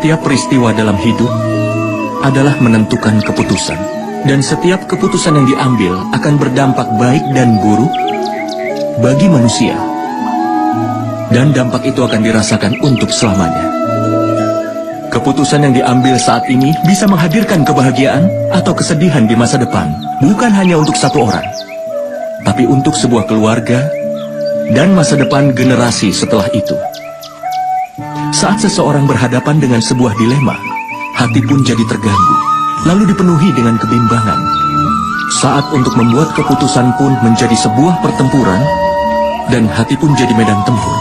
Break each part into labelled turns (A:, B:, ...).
A: Setiap peristiwa dalam hidup adalah menentukan keputusan. Dan setiap keputusan yang diambil akan berdampak baik dan buruk bagi manusia. Dan dampak itu akan dirasakan untuk selamanya. Keputusan yang diambil saat ini bisa menghadirkan kebahagiaan atau kesedihan di masa depan. Bukan hanya untuk satu orang, tapi untuk sebuah keluarga dan masa depan generasi setelah itu. Saat seseorang berhadapan dengan sebuah dilema, hati pun jadi terganggu, lalu dipenuhi dengan kebimbangan. Saat untuk membuat keputusan pun menjadi sebuah pertempuran, dan hati pun jadi medan tempur.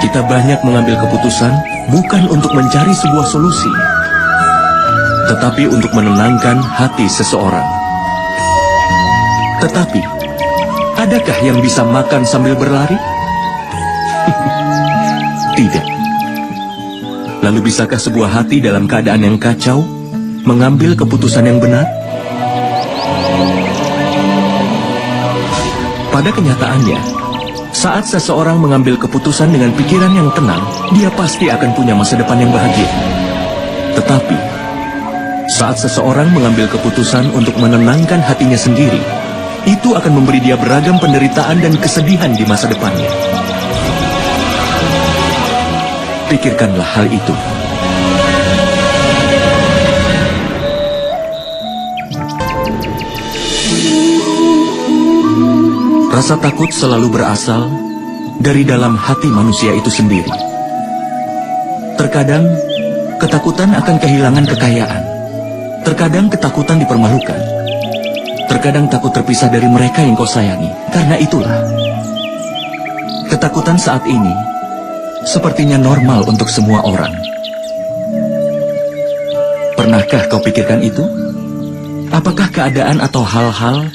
A: Kita banyak mengambil keputusan bukan untuk mencari sebuah solusi, tetapi untuk menenangkan hati seseorang. Tetapi, adakah yang bisa makan sambil berlari? Tidak. Lalu bisakah sebuah hati dalam keadaan yang kacau mengambil keputusan yang benar? Pada kenyataannya, saat seseorang mengambil keputusan dengan pikiran yang tenang, dia pasti akan punya masa depan yang bahagia. Tetapi, saat seseorang mengambil keputusan untuk menenangkan hatinya sendiri, itu akan memberi dia beragam penderitaan dan kesedihan di masa depannya. Pikirkanlah hal itu. Rasa takut selalu berasal dari dalam hati manusia itu sendiri. Terkadang, ketakutan akan kehilangan kekayaan. Terkadang ketakutan dipermalukan. Terkadang takut terpisah dari mereka yang kau sayangi. Karena itulah, ketakutan saat ini sepertinya normal untuk semua orang. Pernahkah kau pikirkan itu? Apakah keadaan atau hal-hal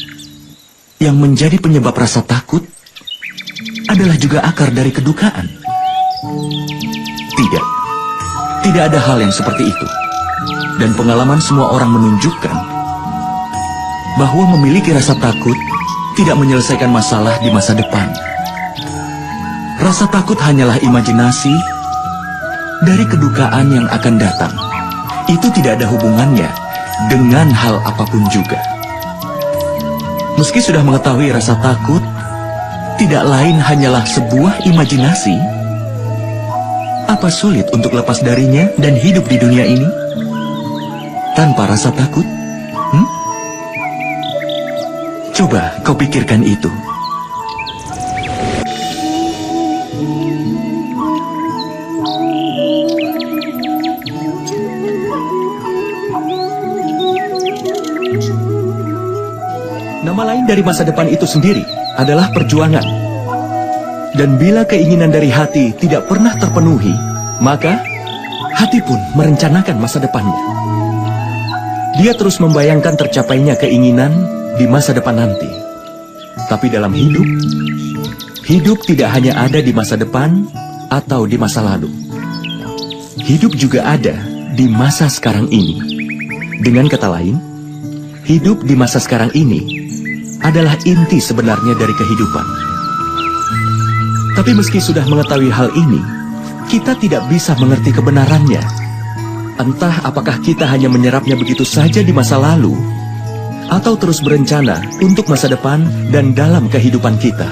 A: yang menjadi penyebab rasa takut adalah juga akar dari kedukaan? Tidak. Tidak ada hal yang seperti itu. Dan pengalaman semua orang menunjukkan bahwa memiliki rasa takut tidak menyelesaikan masalah di masa depan. Rasa takut hanyalah imajinasi dari kedukaan yang akan datang. Itu tidak ada hubungannya dengan hal apapun juga. Meski sudah mengetahui rasa takut tidak lain hanyalah sebuah imajinasi, apa sulit untuk lepas darinya dan hidup di dunia ini tanpa rasa takut? Coba kau pikirkan itu. Nama lain dari masa depan itu sendiri adalah perjuangan. Dan bila keinginan dari hati tidak pernah terpenuhi, maka hati pun merencanakan masa depannya. Dia terus membayangkan tercapainya keinginan di masa depan nanti. Tapi dalam hidup, hidup tidak hanya ada di masa depan atau di masa lalu. Hidup juga ada di masa sekarang ini. Dengan kata lain, hidup di masa sekarang ini adalah inti sebenarnya dari kehidupan. Tapi meski sudah mengetahui hal ini, kita tidak bisa mengerti kebenarannya. Entah apakah kita hanya menyerapnya begitu saja di masa lalu, atau terus berencana untuk masa depan dan dalam kehidupan kita.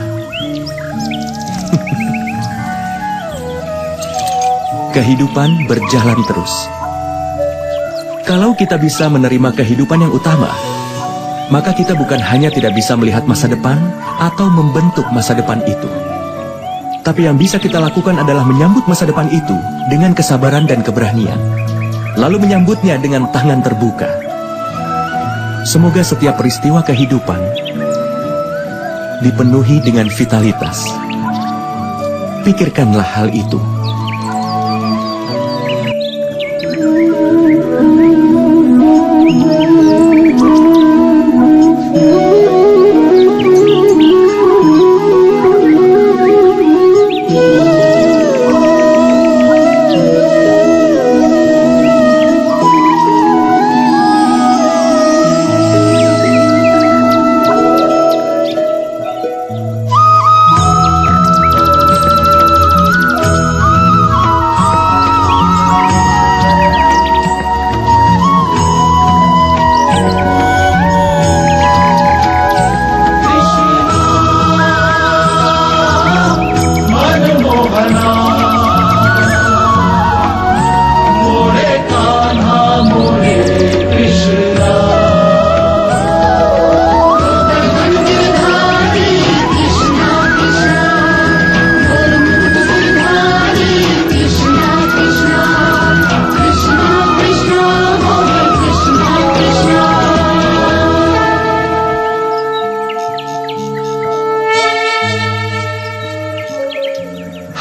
A: Kehidupan berjalan terus. Kalau kita bisa menerima kehidupan yang utama, maka kita bukan hanya tidak bisa melihat masa depan atau membentuk masa depan itu. Tapi yang bisa kita lakukan adalah menyambut masa depan itu dengan kesabaran dan keberanian. Lalu menyambutnya dengan tangan terbuka. Semoga setiap peristiwa kehidupan dipenuhi dengan vitalitas. Pikirkanlah hal itu.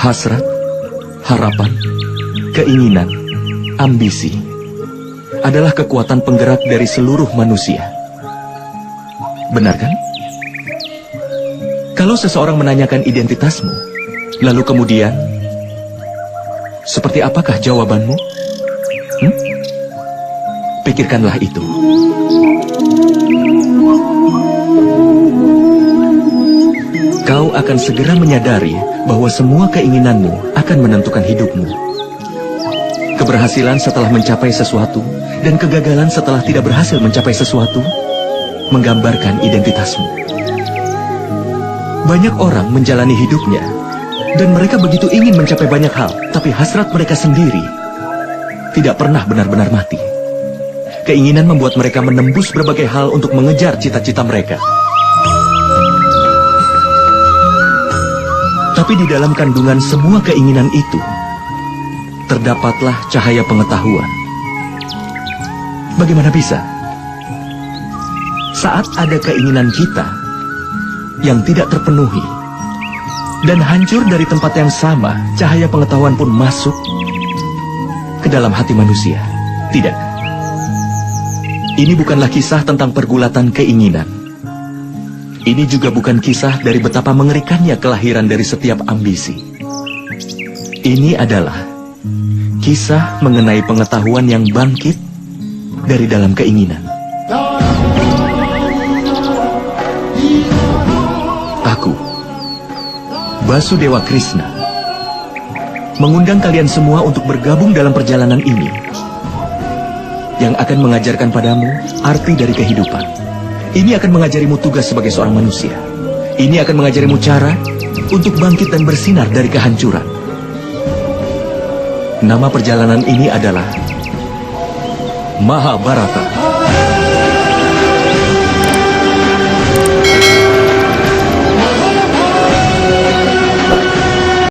A: Hasrat, harapan, keinginan, ambisi adalah kekuatan penggerak dari seluruh manusia. Benar kan? Kalau seseorang menanyakan identitasmu, lalu kemudian, seperti apakah jawabanmu? Pikirkanlah itu. Kau akan segera menyadari bahwa semua keinginanmu akan menentukan hidupmu. Keberhasilan setelah mencapai sesuatu dan kegagalan setelah tidak berhasil mencapai sesuatu menggambarkan identitasmu. Banyak orang menjalani hidupnya dan mereka begitu ingin mencapai banyak hal, tapi hasrat mereka sendiri tidak pernah benar-benar mati. Keinginan membuat mereka menembus berbagai hal untuk mengejar cita-cita mereka. Tapi di dalam kandungan semua keinginan itu, terdapatlah cahaya pengetahuan. Bagaimana bisa? Saat ada keinginan kita yang tidak terpenuhi, dan hancur dari tempat yang sama, cahaya pengetahuan pun masuk ke dalam hati manusia. Tidak. Ini bukanlah kisah tentang pergulatan keinginan. Ini juga bukan kisah dari betapa mengerikannya kelahiran dari setiap ambisi. Ini adalah kisah mengenai pengetahuan yang bangkit dari dalam keinginan. Aku, Basudewa Krishna, mengundang kalian semua untuk bergabung dalam perjalanan ini yang akan mengajarkan padamu arti dari kehidupan. Ini akan mengajarimu tugas sebagai seorang manusia. Ini akan mengajarimu cara untuk bangkit dan bersinar dari kehancuran. Nama perjalanan ini adalah Mahabharata.